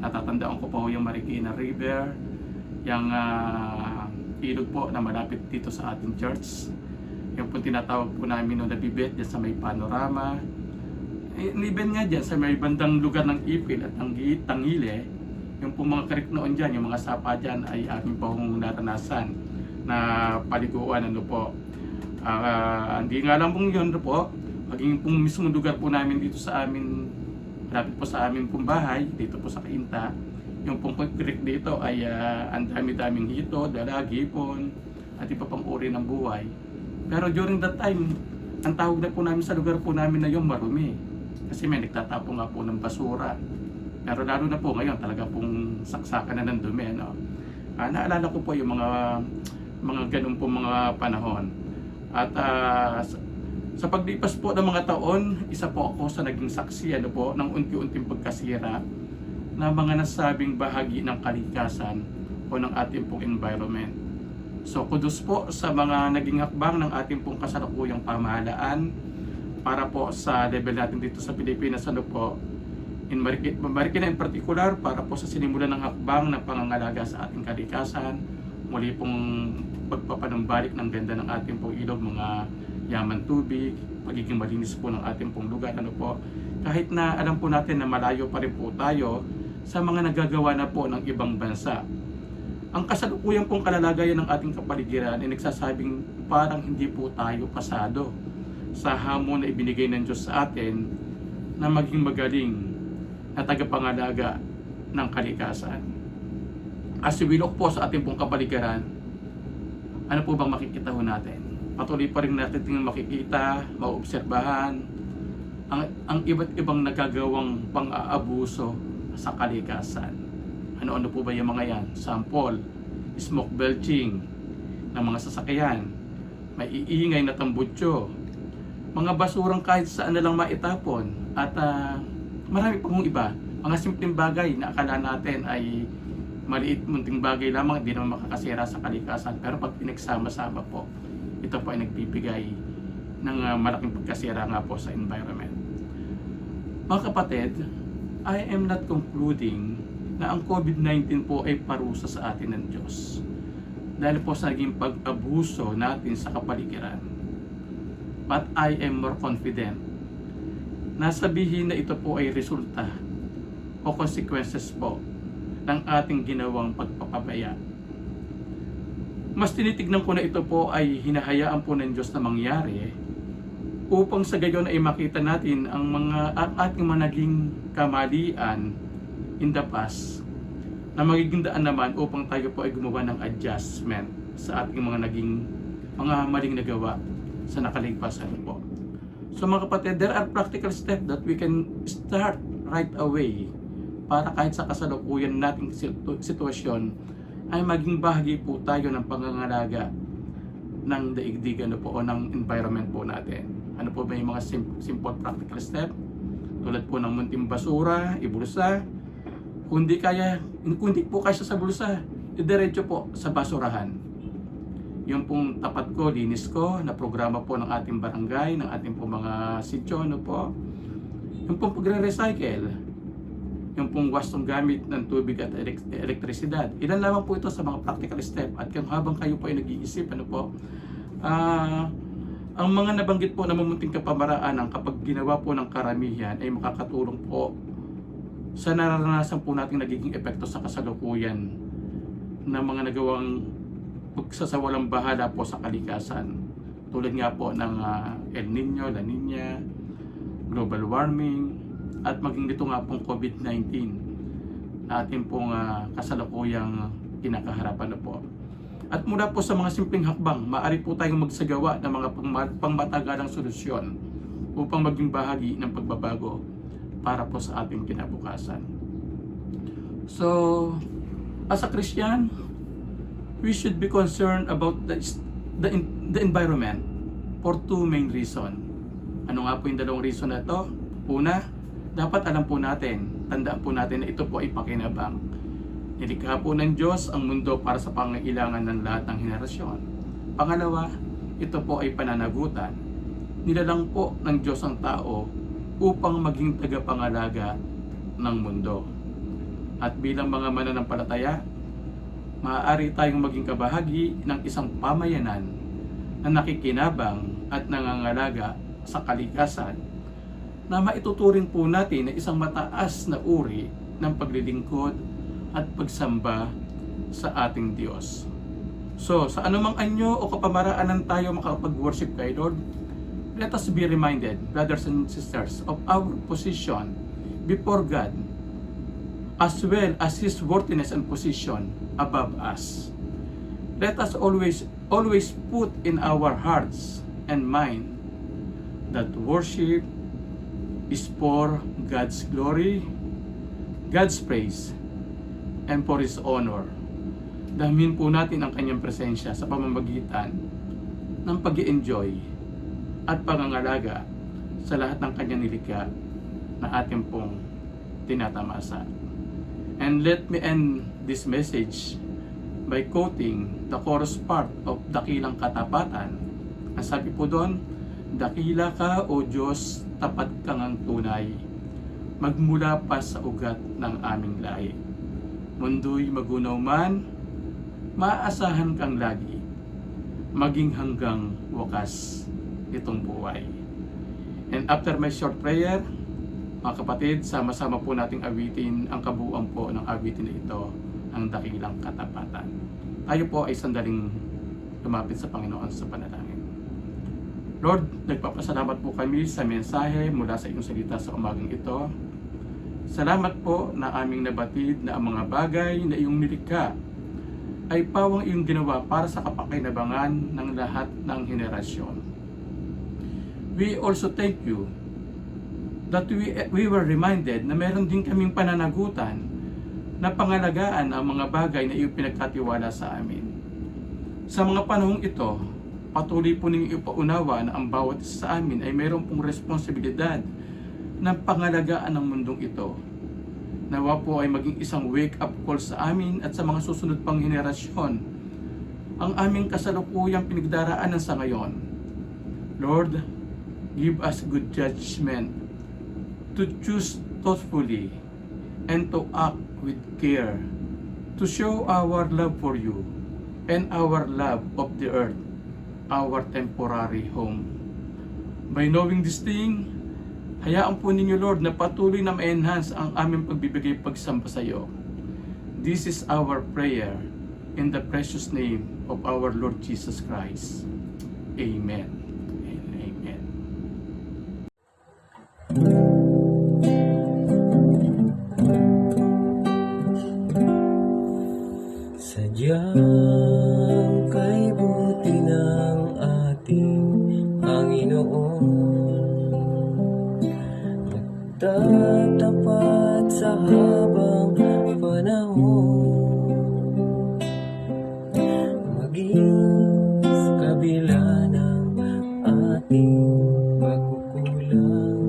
natatandaan ko po yung Marikina River, yung ilog po na malapit dito sa ating church. Yung po tinatawag po namin nung nabibit dyan sa may panorama. Even nga dyan sa may bandang lugar ng Ipil at Tangile, yung po mga karik noon dyan, yung mga sapa dyan ay aming pong naranasan na paliguan. Ano po, hindi nga lang pong yun po, maging pong mismong lugar po namin dito sa amin, malapit po sa amin pong bahay, dito po sa Cainta, yung pong creek dito ay ang dami-daming hito, dalag, hipon, at iba pang uri ng buhay. Pero during that time, ang tawag na po namin sa lugar po namin na yung marumi. Kasi may nagtatapo nga po ng basura. Pero lalo na po ngayon, talaga pong saksakan na ng dumi. No? Naalala ko po yung mga ganun po mga panahon. At sa paglipas po ng mga taon, isa po ako sa naging saksi po, ng unti-unting pagkasira na mga nasabing bahagi ng kalikasan o ng ating pong environment. So kudos po sa mga naging hakbang ng ating pong kasalukuyang pamahalaan para po sa level natin dito sa Pilipinas. Ano po, in Marikina in particular, para po sa sinimulan ng hakbang ng pangangalaga sa ating kalikasan, muli pong pagpapanumbalik ng ganda ng ating pong ilog, mga yaman tubig, pagiging malinis po ng ating pong lugar. Ano po, kahit na alam po natin na malayo pa rin po tayo sa mga nagagawa na po ng ibang bansa. Ang kasalukuyang pong kalalagayan ng ating kapaligiran ay nagsasabing parang hindi po tayo pasado sa hamon na ibinigay ng Diyos sa atin na maging magaling na tagapangalaga ng kalikasan. As we look po sa ating pong kapaligiran, ano po bang makikita ho natin? Patuloy pa rin natin makikita, maobserbahan ang iba't ibang nagagawang pang-aabuso sa kalikasan. Ano-ano po ba yung mga yan? Sample, smoke belching ng mga sasakyan, may iingay na tambutso, mga basurang kahit saan na lang maitapon, at marami pang iba, mga simpleng bagay na akala natin ay maliit, munting bagay lamang, hindi naman makakasira sa kalikasan, pero pag pinagsama-sama po, ito po ay nagbibigay ng malaking pagkasira nga po sa environment. Mga kapatid, I am not concluding na ang COVID-19 po ay parusa sa atin ng Diyos dahil po sa naging pag-abuso natin sa kapaligiran. But I am more confident na sabihin na ito po ay resulta o consequences po ng ating ginawang pagpapabaya. Mas tinitignan ko na ito po ay hinahayaan po ng Diyos na mangyari upang sa gayon ay makita natin ang ating mga naging kamalian in the past na magiging daan naman upang tayo po ay gumawa ng adjustment sa ating mga naging mga maling nagawa sa nakalipasan po. So mga kapatid, there are practical steps that we can start right away para kahit sa kasalukuyan nating sitwasyon ay maging bahagi po tayo ng pangangalaga ng daigdig o ng environment po natin. Ano po ba yung mga simple practical step? Tulad po ng munting basura, ibulsa. Kung di po kaya sa bulsa, idiretso po sa basurahan. Yung pong tapat ko, linis ko, na programa po ng ating barangay, ng ating po mga sityo, po. Yung pong pagre-recycle, yung pong wastong gamit ng tubig at elektrisidad. Ilan lamang po ito sa mga practical step. At habang kayo po ay nag-iisip, ang mga nabanggit po na mamunting kapamaraan kapag ginawa po ng karamihan ay makakatulong po sa nararanasan po nating nagiging epekto sa kasalukuyan ng mga nagawang pagsasawalang bahala po sa kalikasan. Tulad nga po ng El Nino, La Nina, global warming, at maging dito nga pong COVID-19 na ating pong kasalukuyang kinakaharapan po. At mula po sa mga simpleng hakbang, maaari po tayong magsagawa ng mga pangmatagalang solusyon upang maging bahagi ng pagbabago para po sa ating kinabukasan. So, as a Christian, we should be concerned about the environment for two main reasons. Ano nga po yung dalawang reason na ito? Una, dapat alam po natin, tandaan po natin na ito po ay pakinabang. Nilikha po ng Diyos ang mundo para sa pangailangan ng lahat ng henerasyon. Pangalawa, ito po ay pananagutan. Nilalang po ng Diyos ang tao upang maging tagapangalaga ng mundo. At bilang mga mananampalataya, maaari tayong maging kabahagi ng isang pamayanan na nakikinabang at nangangalaga sa kalikasan na maituturing po natin na isang mataas na uri ng paglilingkod at pagsamba sa ating Diyos. So, sa anumang anyo o kapamaraanan tayo makapag-worship kay Lord, let us be reminded, brothers and sisters, of our position before God, as well as His worthiness and position above us. Let us always put in our hearts and mind that worship is for God's glory, God's praise, and for His honor. Damin po natin ang Kanyang presensya sa pamamagitan ng pag-i-enjoy at pangangalaga sa lahat ng Kanyang nilikha na ating pong tinatamasa. And let me end this message by quoting the chorus part of Dakilang Katapatan. Ang sabi po doon, dakila ka o Diyos, tapat kang ang tunay, magmula pa sa ugat ng aming lahi. Mundo'y magunaw man, maaasahan kang lagi, maging hanggang wakas itong buhay. And after my short prayer, mga kapatid, sama-sama po nating awitin ang kabuuan po ng awitin na ito, ang Dakilang Katapatan. Tayo po ay sandaling lumapit sa Panginoon sa panalangin. Lord, nagpapasalamat po kami sa mensahe mula sa iyong salita sa umagang ito. Salamat po na aming nabatid na ang mga bagay na iyong nilikha ay pawang iyong ginawa para sa kapakinabangan ng lahat ng henerasyon. We also thank you that we were reminded na meron din kaming pananagutan na pangalagaan ang mga bagay na iyong pinagkatiwala sa amin. Sa mga panahong ito, patuloy po ninyong ipaunawa na ang bawat isa sa amin ay mayroon pong responsibilidad ng pangalagaan ng mundong ito. Nawa po ay maging isang wake-up call sa amin at sa mga susunod pang henerasyon ang aming kasalukuyang pinagdaraanan sa ngayon. Lord, give us good judgment to choose thoughtfully and to act with care, to show our love for you and our love of the earth, our temporary home. By knowing this thing, hayaan po ninyo, Lord, na patuloy na ma-enhance ang aming pagbibigay pagsamba sa iyo. This is our prayer in the precious name of our Lord Jesus Christ. Amen. And amen. Sadyang kay buti ng ating Panginoon, aking pagkukulang,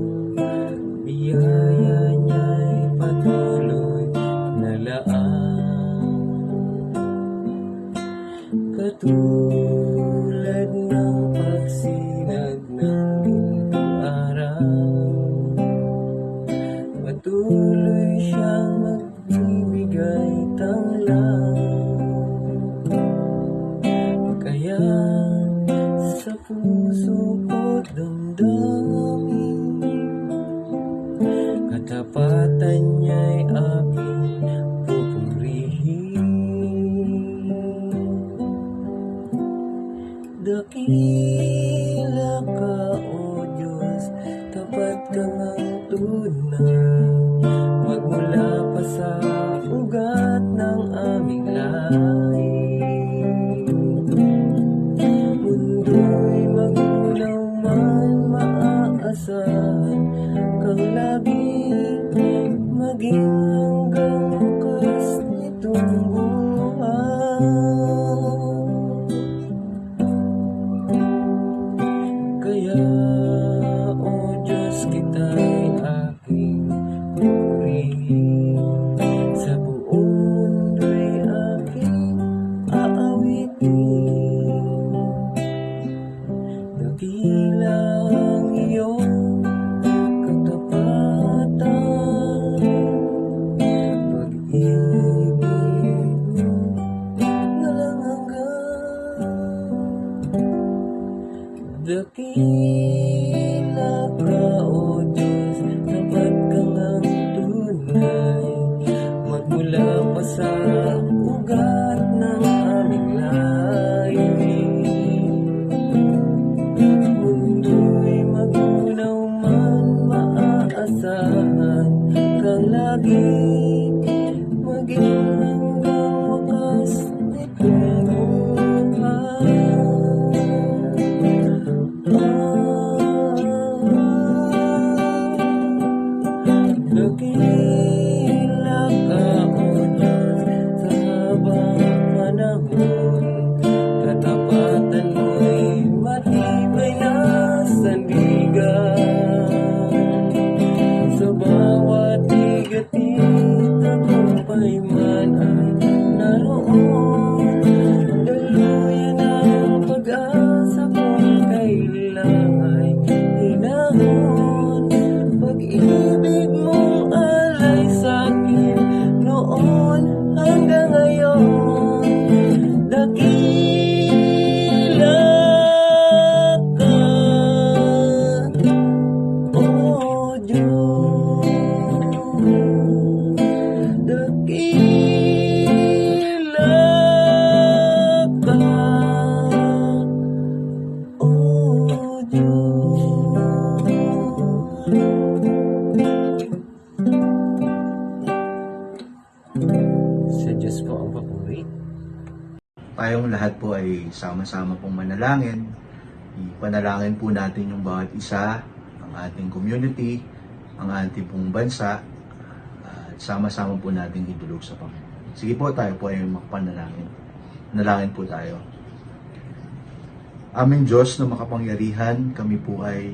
biyaya niya'y patuloy na laan. Katulad ng pagsinag ng gintong araw, patuloy siyang magbibigay tanglaw. Kaya sa puso ko't damdamin, katapatan niya'y aking pupurihin. Dakila ka, O Diyos, tapat ka ngang tunay, magmula pa sa ugat ng aming lahi. Mundo'y magulaw man, maaasahan kang lagi, maging hanggang wakas nitong buhay. Kaya, O Diyos, kita'y aking purihin, sa buong mundo'y aking aawitin. Dakila ang iyong katapatan, pag-ibig mo na lang hanggan. Dakila ka, O Diyos, tapat ka ngang tunay, magmula pa sa ugat ng aming lahi. Mundo'y magunaw man, maaasahan kang lagi, maging hanggang wakas nitong buhay. Dakila ka, O Diyos, sa habang panahon, katapatan mo'y matibay na sandigan. Sa bawat bigatit, tagumpay man ay naroon. Daluyan ang pag-asa kung kailan ay hinahon. Pag-ibig mong alay sa'kin noon hanggang ngayon. Dakila ka, O Diyos. Dakila ka, O Diyos. Sa Diyos po ang papuri. Tayong lahat po ay sama-sama pong manalangin. Ipanalangin po natin yung bawat isa, ang ating community, ang ating pong bansa, at sama-sama po natin idulog sa Panginoon. Sige po, tayo po ay makapanalangin. Nalangin po tayo. Aming Diyos na makapangyarihan, kami po ay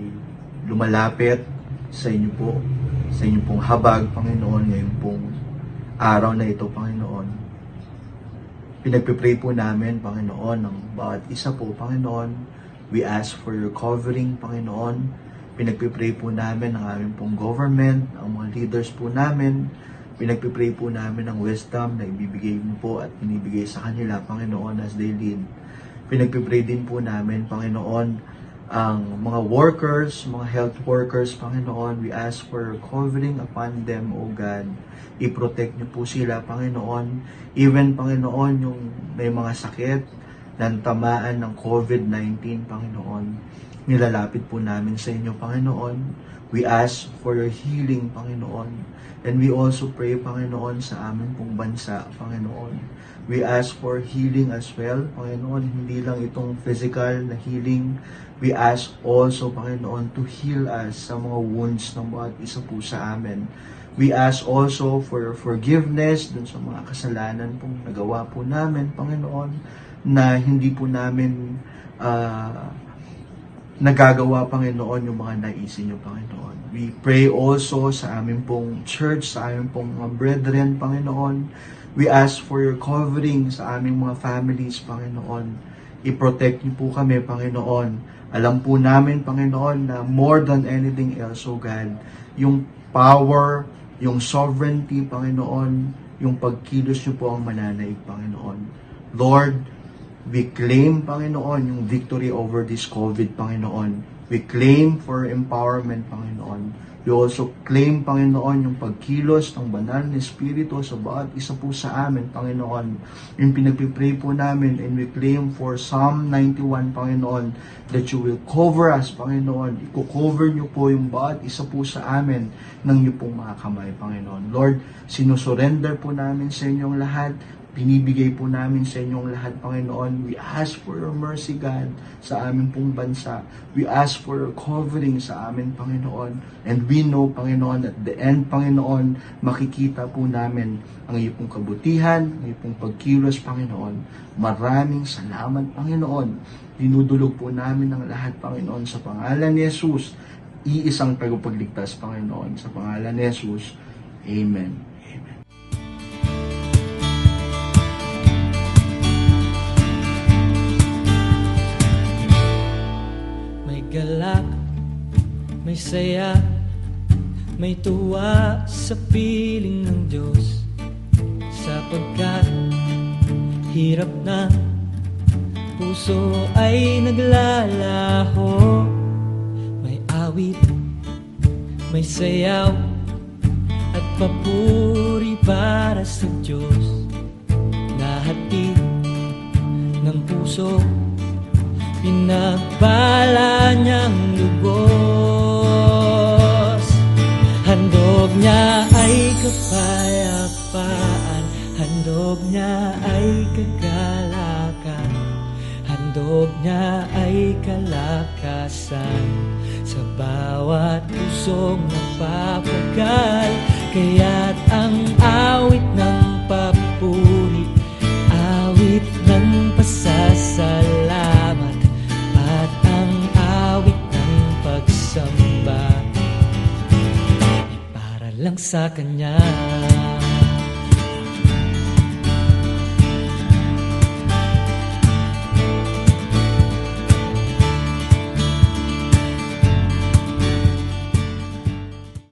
lumalapit sa inyo po, sa inyong pong habag, Panginoon, ngayon pong araw na ito, Panginoon. Pinagpipray po namin, Panginoon, ng bawat isa po, Panginoon. We ask for your covering, Panginoon. Pinagpipray po namin ang aming pong government, ang mga leaders po namin. Pinagpipray po namin ang wisdom na ibibigay mo po at binibigay sa kanila, Panginoon, as they lead. Pinagpipray din po namin, Panginoon, ang mga workers, mga health workers, Panginoon. We ask for covering upon them, O God. I-protect niyo po sila, Panginoon. Even, Panginoon, yung may mga sakit na tamaan ng COVID-19, Panginoon. Nilalapit po namin sa inyo, Panginoon. We ask for your healing, Panginoon. And we also pray, Panginoon, sa amin pong bansa, Panginoon. We ask for healing as well, Panginoon. Hindi lang itong physical na healing. We ask also, Panginoon, to heal us sa mga wounds ng bawat isa po sa amin. We ask also for forgiveness dun sa mga kasalanan pong nagawa po namin, Panginoon, na hindi po namin nagagawa, Panginoon, yung mga naisin niyo, Panginoon. We pray also sa aming pong church, sa aming pong mga brethren, Panginoon. We ask for your covering sa aming mga families, Panginoon. I-protect niyo po kami, Panginoon. Alam po namin, Panginoon, na more than anything else, O God, yung power, yung sovereignty, Panginoon, yung pagkilos niyo po ang mananaig, Panginoon. Lord, we claim, Panginoon, yung victory over this COVID, Panginoon. We claim for empowerment, Panginoon. We also claim, Panginoon, yung pagkilos ng banal na Espiritu sa bawat isa po sa amin, Panginoon. Yung pinagpipray po namin, and we claim for Psalm 91, Panginoon, that you will cover us, Panginoon. I-cover niyo po yung bawat isa po sa amin ng niyo pong mga kamay, Panginoon. Lord, sinusurrender po namin sa inyong lahat. Binibigay po namin sa inyong lahat, Panginoon. We ask for your mercy, God, sa aming pong bansa. We ask for your covering sa amin, Panginoon. And we know, Panginoon, at the end, Panginoon, makikita po namin ang iyong pong kabutihan, ang iyong pong pagkilos, Panginoon. Maraming salamat, Panginoon. Dinudulog po namin ang lahat, Panginoon, sa pangalan ni Jesus. Iisang tagapagligtas, Panginoon. Sa pangalan ni Jesus. Amen. Galak, may saya, may tuwa sa piling ng Diyos, sapagkat hirap na puso ay naglalaho. May awit, may sayaw at papuri para sa Diyos, nahatid ng puso, pinagbala niyang lubos. Handog niya ay kapayapaan, handog niya ay kagalakan, handog niya ay kalakasan sa bawat pusong napapagal. Kaya't ang awit ng papuri, awit ng pasasalamat, at ang awit ng pagsamba ay para lang sa Kanya.